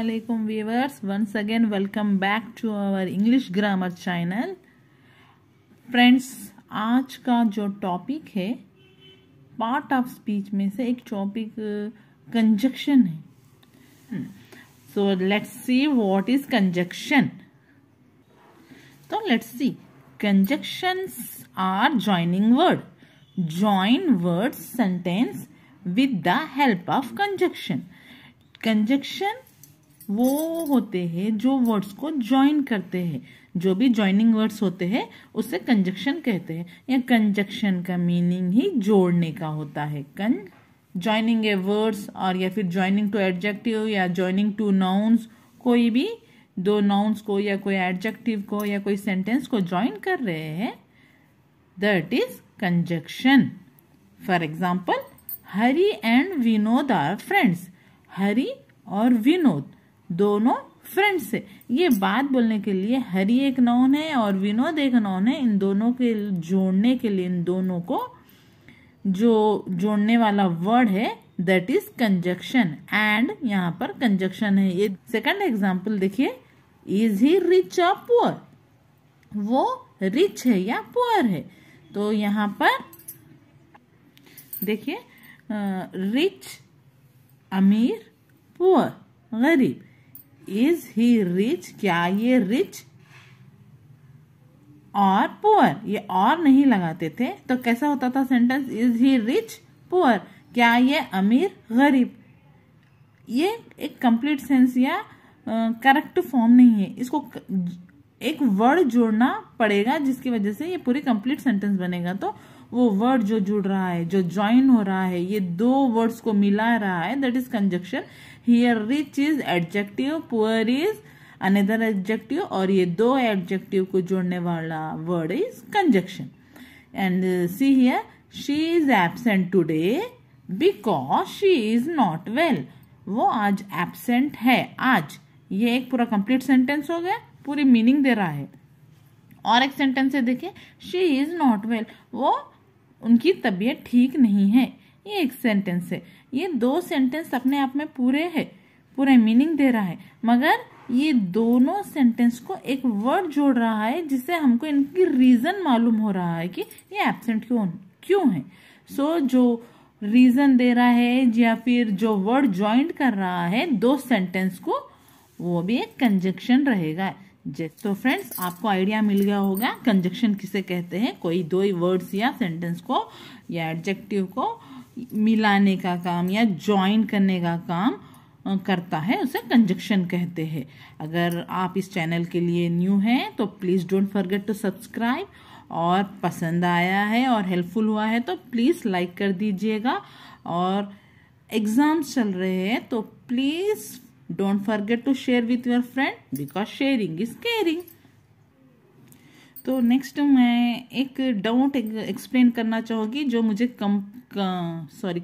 Assalamualaikum viewers, once again welcome back to our English grammar channel. Friends, आज का जो topic है part of speech में से एक टॉपिक कंजक्शन है. So let's see what is conjunction. तो let's see, conjunctions are joining word. Join words sentence with the help of conjunction. Conjunction वो होते हैं जो वर्ड्स को ज्वाइन करते हैं. जो भी ज्वाइनिंग वर्ड्स होते हैं उसे कंजक्शन कहते हैं. या कंजक्शन का मीनिंग ही जोड़ने का होता है. ज्वाइनिंग ए वर्ड्स और या फिर ज्वाइनिंग टू एडजेक्टिव या ज्वाइनिंग टू नाउन्स. कोई भी दो नाउन्स को या कोई एडजेक्टिव को या कोई सेंटेंस को ज्वाइन कर रहे हैं, that is conjunction. For example, Hari and Vinod are friends. Hari और विनोद दोनों फ्रेंड्स है. ये बात बोलने के लिए हरी एक नाउन है और विनोद एक नाउन है. इन दोनों के जोड़ने के लिए, इन दोनों को जो जोड़ने वाला वर्ड है दैट इज कंजक्शन. एंड यहाँ पर कंजक्शन है. ये सेकंड एग्जांपल देखिए, इज ही रिच और पुअर. वो रिच है या पुअर है. तो यहाँ पर देखिए, रिच अमीर, पुअर गरीब. इज ही रिच, क्या ये रिच और पुअर, ये और नहीं लगाते थे तो कैसा होता था sentence, is he rich poor, क्या ये अमीर गरीब. ये एक कंप्लीट सेंस या करेक्ट फॉर्म नहीं है. इसको एक वर्ड जोड़ना पड़ेगा जिसकी वजह से ये पूरी कंप्लीट सेंटेंस बनेगा. तो वो वर्ड जो जुड़ रहा है, जो ज्वाइन हो रहा है, ये दो वर्ड्स को मिला रहा है, that is conjunction. Here rich is adjective, poor is another adjective, और ये दो एडजेक्टिव को जोड़ने वाला word is conjunction. And see here, she is absent today because she is not well. वो आज एब्सेंट है आज. ये एक पूरा कंप्लीट सेंटेंस हो गया, पूरी मीनिंग दे रहा है. और एक सेंटेंस है देखिए, शी इज नॉट वेल, वो उनकी तबीयत ठीक नहीं है. ये एक सेंटेंस है. ये दो सेंटेंस अपने आप में पूरे है, पूरा मीनिंग दे रहा है, मगर ये दोनों सेंटेंस को एक वर्ड जोड़ रहा है जिससे हमको इनकी रीजन मालूम हो रहा है कि ये एब्सेंट क्यों है. सो जो रीजन दे रहा है या फिर जो वर्ड ज्वाइंट कर रहा है दो सेंटेंस को, वो भी एक कंजक्शन रहेगा. तो फ्रेंड्स, आपको आइडिया मिल गया होगा कंजक्शन किसे कहते हैं. कोई दो वर्ड्स या सेंटेंस को या एडजेक्टिव को मिलाने का काम या ज्वाइन करने का काम करता है, उसे कंजक्शन कहते हैं. अगर आप इस चैनल के लिए न्यू हैं तो please don't forget to subscribe. और पसंद आया है और हेल्पफुल हुआ है तो प्लीज लाइक कर दीजिएगा. और एग्जाम्स चल रहे हैं तो please don't forget to share with your friend because sharing is caring. तो नेक्स्ट मैं एक डाउट एक्सप्लेन करना चाहूंगी जो मुझे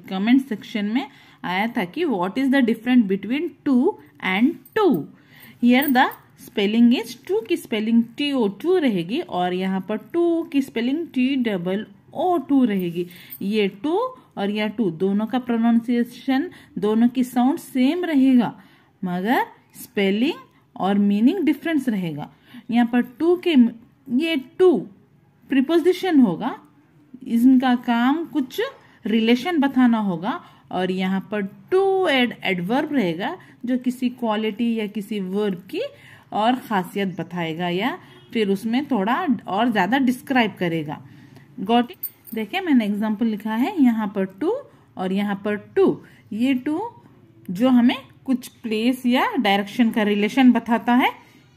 कमेंट सेक्शन में आया था कि what is the difference between to and too. Here the spelling is, to की स्पेलिंग TO2 रहेगी और यहाँ पर टू की स्पेलिंग TOO2 रहेगी. ये टू और यह टू दोनों का प्रोनाउंसिएशन, दोनों की साउंड सेम रहेगा, मगर स्पेलिंग और मीनिंग डिफरेंस रहेगा. यहाँ पर टू के, ये टू प्रीपोजिशन होगा, इनका काम कुछ रिलेशन बताना होगा. और यहाँ पर टू एडवर्ब रहेगा जो किसी क्वालिटी या किसी वर्ब की और खासियत बताएगा या फिर उसमें थोड़ा और ज्यादा डिस्क्राइब करेगा. Got it. देखिए, मैंने एग्जाम्पल लिखा है यहाँ पर टू और यहाँ पर टू. ये टू जो हमें कुछ प्लेस या डायरेक्शन का रिलेशन बताता है.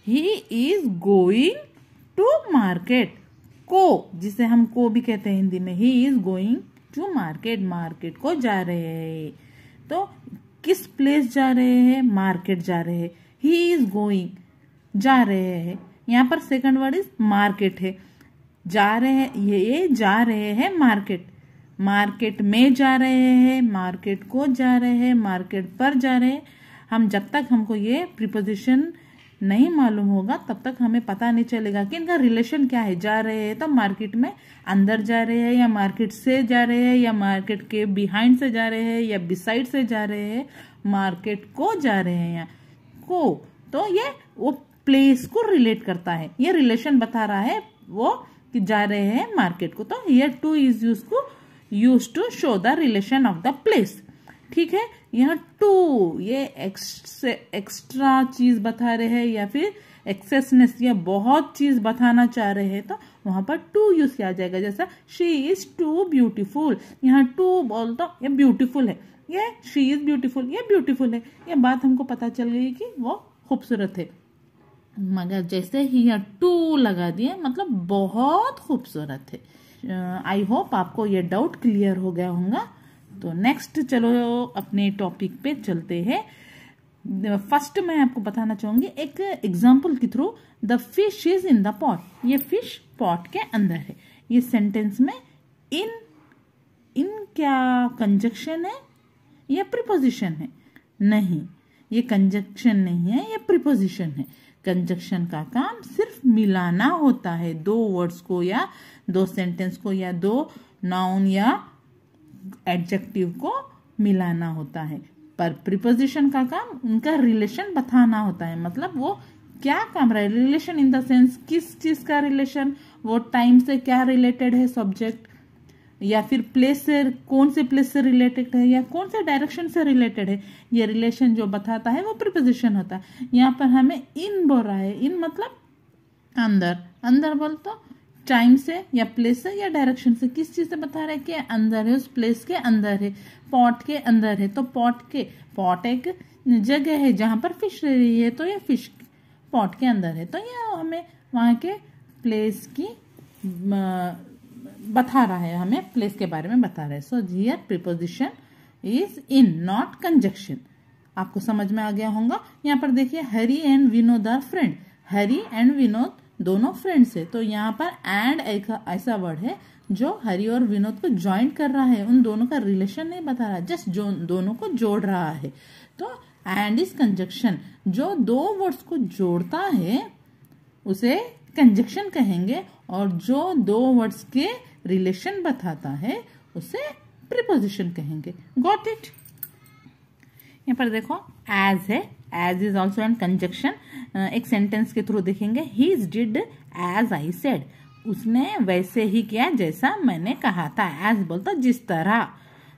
He is going to market. को, जिसे हम को भी कहते हैं हिंदी में, he is going to market. Market को जा रहे हैं. तो किस प्लेस जा रहे हैं, मार्केट जा रहे हैं. ही इज गोइंग, जा रहे हैं. यहाँ पर सेकंड वर्ड इज मार्केट है. जा रहे हैं, ये जा रहे हैं मार्केट. मार्केट में जा रहे हैं, मार्केट को जा रहे हैं, मार्केट पर जा रहे हैं. हम जब तक हमको ये प्रीपोजिशन नहीं मालूम होगा तब तक हमें पता नहीं चलेगा कि इनका रिलेशन क्या है. जा रहे हैं तो मार्केट में अंदर जा रहे हैं या मार्केट से जा रहे हैं या मार्केट के बिहाइंड से जा रहे हैं या बिसाइड से जा रहे हैं, मार्केट को जा रहे हैं या को, तो ये वो प्लेस को रिलेट करता है, ये रिलेशन बता रहा है वो कि जा रहे हैं मार्केट को। तो here to is use to show the relation of the place. ठीक है, यहाँ टू ये एक्स्ट्रा चीज बता रहे हैं या फिर एक्सेसनेस या बहुत चीज बताना चाह रहे हैं, तो वहां पर टू यूज किया जाएगा। जैसा शी इज टू ब्यूटीफुल, यहाँ टू बोल तो ये ब्यूटीफुल है, ये शी इज ब्यूटीफुल, ये ब्यूटीफुल है, ये बात हमको पता चल गई कि वो खूबसूरत है। मगर जैसे ही यहाँ टू लगा दिए मतलब बहुत खूबसूरत है। आई होप आपको ये डाउट क्लियर हो गया होगा। तो नेक्स्ट चलो अपने टॉपिक पे चलते हैं। फर्स्ट मैं आपको बताना चाहूंगी एक एग्जाम्पल के through, the fish is in the pot. ये फिश पॉट के अंदर है। ये सेंटेंस में इन क्या कंजक्शन है या प्रीपोजिशन है? नहीं, ये कंजक्शन नहीं है, ये प्रीपोजिशन है। कंजक्शन का काम सिर्फ मिलाना होता है, दो वर्ड्स को या दो सेंटेंस को या दो नाउन या एडजेक्टिव को मिलाना होता है। पर प्रीपोजिशन का काम उनका रिलेशन बताना होता है। मतलब वो क्या काम रहा है, रिलेशन इन द सेंस किस चीज का रिलेशन, वो टाइम से क्या रिलेटेड है सब्जेक्ट, या फिर प्लेस से, कौन से प्लेस से रिलेटेड है या कौन से डायरेक्शन से रिलेटेड है, ये रिलेशन जो बताता है वो प्रीपोजिशन होता है। यहाँ पर हमें इन बोल रहा है, इन मतलब अंदर, अंदर बोल तो टाइम से या प्लेस से या डायरेक्शन से, किस चीज से बता रहे हैं कि अंदर है, उस प्लेस के अंदर है, पॉट के अंदर है। तो पॉट एक जगह है जहां पर फिश रह रही है, तो ये फिश पॉट के अंदर है, तो ये हमें वहां के प्लेस की बता रहा है, हमें प्लेस के बारे में बता रहा है। So here preposition is in, not conjunction. आपको समझ में आ गया होगा। यहाँ पर देखिए, Hari and Vinod are friend. Hari and Vinod दोनों फ्रेंड्स है। तो यहाँ पर एंड ऐसा वर्ड है जो हरी और विनोद को ज्वाइंट कर रहा है, उन दोनों का रिलेशन नहीं बता रहा, जस्ट जो दोनों को जोड़ रहा है। तो एंड इज कंजक्शन, जो दो वर्ड्स को जोड़ता है उसे कंजक्शन कहेंगे, और जो दो वर्ड्स के रिलेशन बताता है उसे प्रीपोजिशन कहेंगे। Got it? यहाँ पर देखो एज है, as is also an conjunction. एक सेंटेंस के थ्रू देखेंगे, he did as I said, उसने वैसे ही किया जैसा मैंने कहा था। एज बोलता जिस तरह,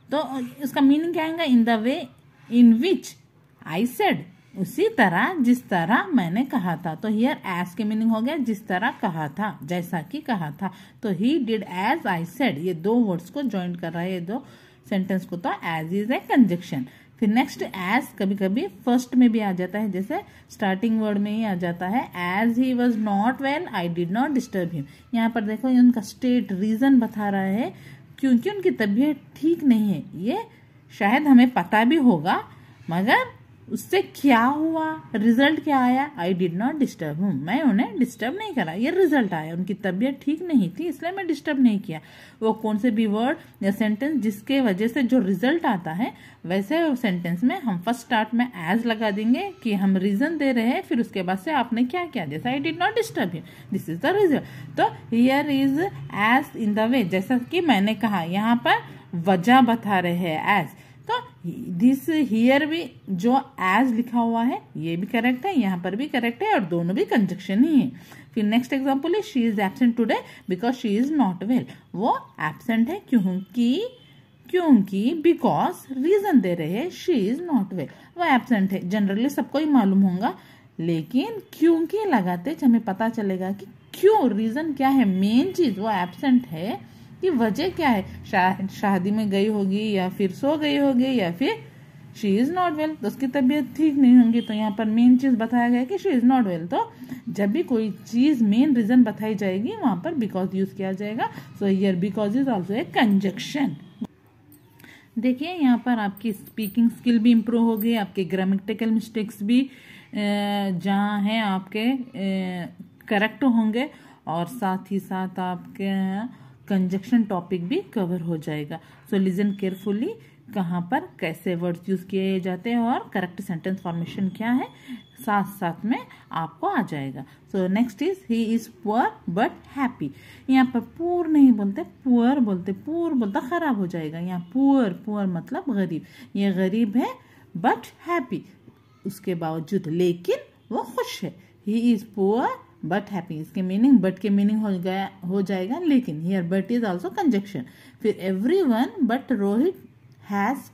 तो उसका मीनिंग क्या आएगा, इन the way in which I said, उसी तरह जिस तरह मैंने कहा था। तो हियर एज के मीनिंग हो गया जिस तरह कहा था, जैसा कि कहा था। तो he did as I said, ये दो वर्ड्स को ज्वाइन कर रहा है, ये दो सेंटेंस को। तो एज इज ए कंजक्शन। फिर नेक्स्ट एज कभी कभी फर्स्ट में भी आ जाता है, जैसे स्टार्टिंग वर्ड में ही आ जाता है, as he was not well I did not disturb him. यहाँ पर देखो उनका स्टेट रीजन बता रहा है क्योंकि उनकी तबीयत ठीक नहीं है। ये शायद हमें पता भी होगा, मगर उससे क्या हुआ, रिजल्ट क्या आया, आई डिड नॉट डिस्टर्ब हिम, मैं उन्हें डिस्टर्ब नहीं करा, ये रिजल्ट आया। उनकी तबीयत ठीक नहीं थी इसलिए मैं डिस्टर्ब नहीं किया। वो कौन से भी वर्ड या सेंटेंस जिसके वजह से जो रिजल्ट आता है, वैसे सेंटेंस में हम फर्स्ट स्टार्ट में एज लगा देंगे कि हम रीजन दे रहे हैं, फिर उसके बाद से आपने क्या किया, जैसे I did not disturb him, this is the result. तो here is as in the way, जैसा कि मैंने कहा, यहाँ पर वजह बता रहे हैं एज। तो दिस हियर भी जो एज लिखा हुआ है ये भी करेक्ट है, यहाँ पर भी करेक्ट है, और दोनों भी कंजक्शन ही है। फिर नेक्स्ट एग्जांपल है, she is absent today because she is not well. वो एब्सेंट है क्योंकि बिकॉज रीजन दे रहे हैं, शी इज नॉट वेल, वो एब्सेंट है। जनरली सबको ही मालूम होगा, लेकिन क्योंकि लगाते हमें पता चलेगा कि क्यों, रीजन क्या है, मेन चीज वो एब्सेंट है कि वजह क्या है, शादी में गई होगी या फिर सो गई होगी या फिर शी इज नॉट वेल, तो उसकी तबीयत ठीक नहीं होगी। तो यहाँ पर मेन चीज बताया गया कि शी इज नॉट वेल। तो जब भी कोई चीज मेन रीजन बताई जाएगी वहां पर बिकॉज यूज किया जाएगा। So here because is also A conjunction. देखिए यहाँ पर आपकी स्पीकिंग स्किल भी इम्प्रूव होगी, आपके ग्रामेटिकल मिस्टेक्स भी जहाँ हैं आपके करेक्ट होंगे, और साथ ही साथ आपके कंजक्शन टॉपिक भी कवर हो जाएगा। सो लिसन केयरफुली, कहाँ पर कैसे वर्ड्स यूज किए जाते हैं और करेक्ट सेंटेंस फॉर्मेशन क्या है, साथ साथ में आपको आ जाएगा। So next is he is poor but happy. यहाँ पर पुअर नहीं बोलते, पुअर बोलते, पुअर बोलता खराब हो जाएगा। यहाँ पुअर मतलब गरीब, ये गरीब है बट हैप्पी, उसके बावजूद, लेकिन वो खुश है। He is poor but happy, इसके मीनिंग बट के मीनिंग हो जाएगा लेकिन। Here but is also conjunction. फिर everyone but Rohit has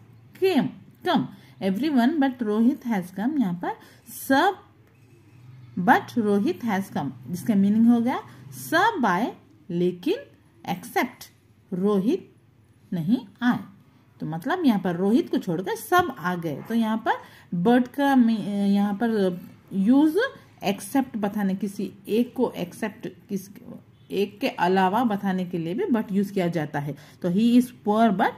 come, everyone but Rohit has come, यहाँ पर सब बट रोहित हैज कम, जिसका मीनिंग हो गया सब आए लेकिन एक्सेप्ट रोहित नहीं आए। तो मतलब यहाँ पर रोहित को छोड़कर सब आ गए। तो यहाँ पर बट का यहाँ पर यूज एक्सेप्ट बताने, किसी एक को एक्सेप्ट, एक के अलावा बताने के लिए भी बट यूज किया जाता है। तो ही is poor but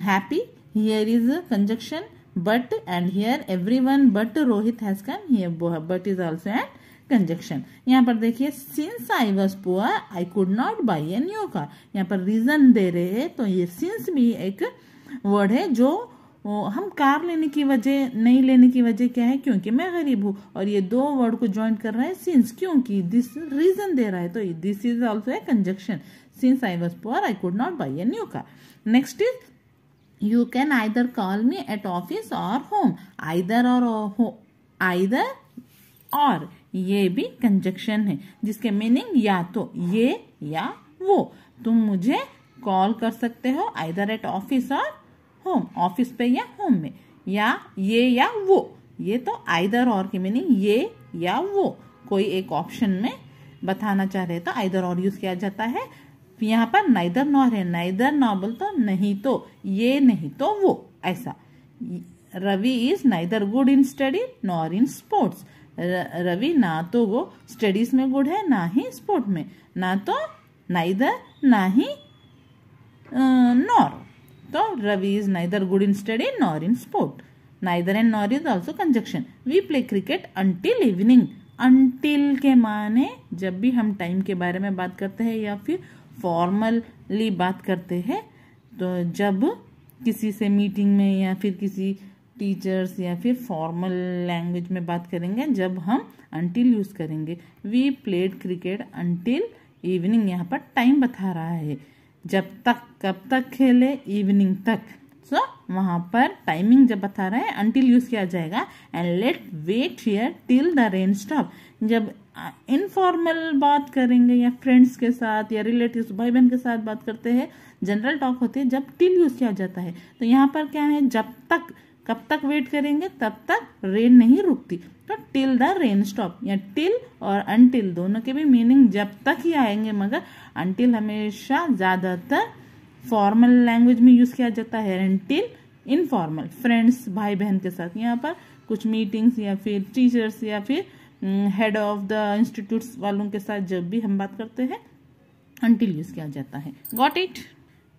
happy, here is conjunction but, and here everyone but Rohit has come, here but is also an conjunction। यहाँ पर देखिए since I was poor I could not buy a new car, यहाँ पर reason दे रहे हैं। तो ये since भी एक वर्ड है जो हम कार लेने की वजह, नहीं लेने की वजह क्या है, क्योंकि मैं गरीब हूँ। और ये दो वर्ड को ज्वाइन कर रहा है since, क्योंकि दिस रीजन दे रहा है। तो this is also A conjunction, since I was poor I could not buy a new car। Next is You can either call me at office or home, either or ये भी conjunction है, जिसके meaning या तो ये या वो। तुम मुझे कॉल कर सकते हो either at office or home, office पे या होम में, या ये या वो। ये तो either or की मीनिंग ये या वो, कोई एक ऑप्शन में बताना चाह रहे तो either or यूज किया जाता है। यहाँ पर नाइदर नॉर है, नाइदर नॉबल तो नहीं तो, ये नहीं तो वो, ऐसा। Ravi is neither good in study nor in sports, Ravi ना तो वो स्टडीज में गुड है ना ही स्पोर्ट में, ना तो नाइदर ना ही नॉर। तो Ravi is neither good in study nor in sport. Neither and nor is also conjunction. We play cricket until evening, until के माने जब भी हम टाइम के बारे में बात करते हैं या फिर फॉर्मली बात करते हैं, तो जब किसी से मीटिंग में या फिर किसी टीचर्स या फिर फॉर्मल लैंग्वेज में बात करेंगे, जब हम अंटिल यूज करेंगे। We played cricket until evening, यहाँ पर टाइम बता रहा है, जब तक, कब तक खेले, इवनिंग तक। सो वहां पर टाइमिंग जब बता रहा है अंटिल यूज किया जाएगा। And let wait here till the rain stop, जब इनफॉर्मल बात करेंगे या फ्रेंड्स के साथ या रिलेटिव्स, भाई बहन के साथ बात करते हैं, जनरल टॉक होती है, जब टिल यूज किया जाता है। तो यहाँ पर क्या है, जब तक, कब तक वेट करेंगे, तब तक रेन नहीं रुकती। तो टिल द रेन स्टॉप, या टिल और अनटिल दोनों के भी मीनिंग जब तक ही आएंगे, मगर अनटिल हमेशा ज्यादातर फॉर्मल लैंग्वेज में यूज किया जाता है, अनटिल इनफॉर्मल, फ्रेंड्स, भाई बहन के साथ। यहाँ पर कुछ मीटिंग्स या फिर टीचर्स या फिर हेड ऑफ द इंस्टीट्यूट्स वालों के साथ जब भी हम बात करते हैं अंटिल यूज किया जाता है। Got it?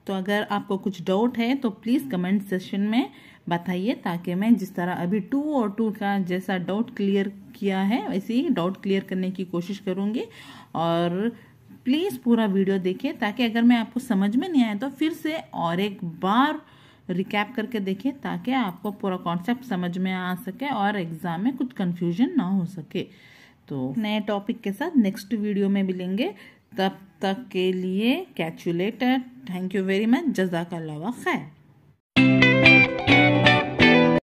तो अगर आपको कुछ डाउट है तो प्लीज कमेंट सेक्शन में बताइए, ताकि मैं जिस तरह अभी 2 और 2 का जैसा डाउट क्लियर किया है वैसे ही डाउट क्लियर करने की कोशिश करूंगी। और प्लीज पूरा वीडियो देखिए, ताकि अगर मैं आपको समझ में नहीं आया तो फिर से और एक बार रिकैप करके देखिए, ताकि आपको पूरा कॉन्सेप्ट समझ में आ सके और एग्जाम में कुछ कंफ्यूजन ना हो सके। तो नए टॉपिक के साथ नेक्स्ट वीडियो में मिलेंगे, तब तक के लिए catch you later. Thank you very much. जज़ाकल्लाह खैर।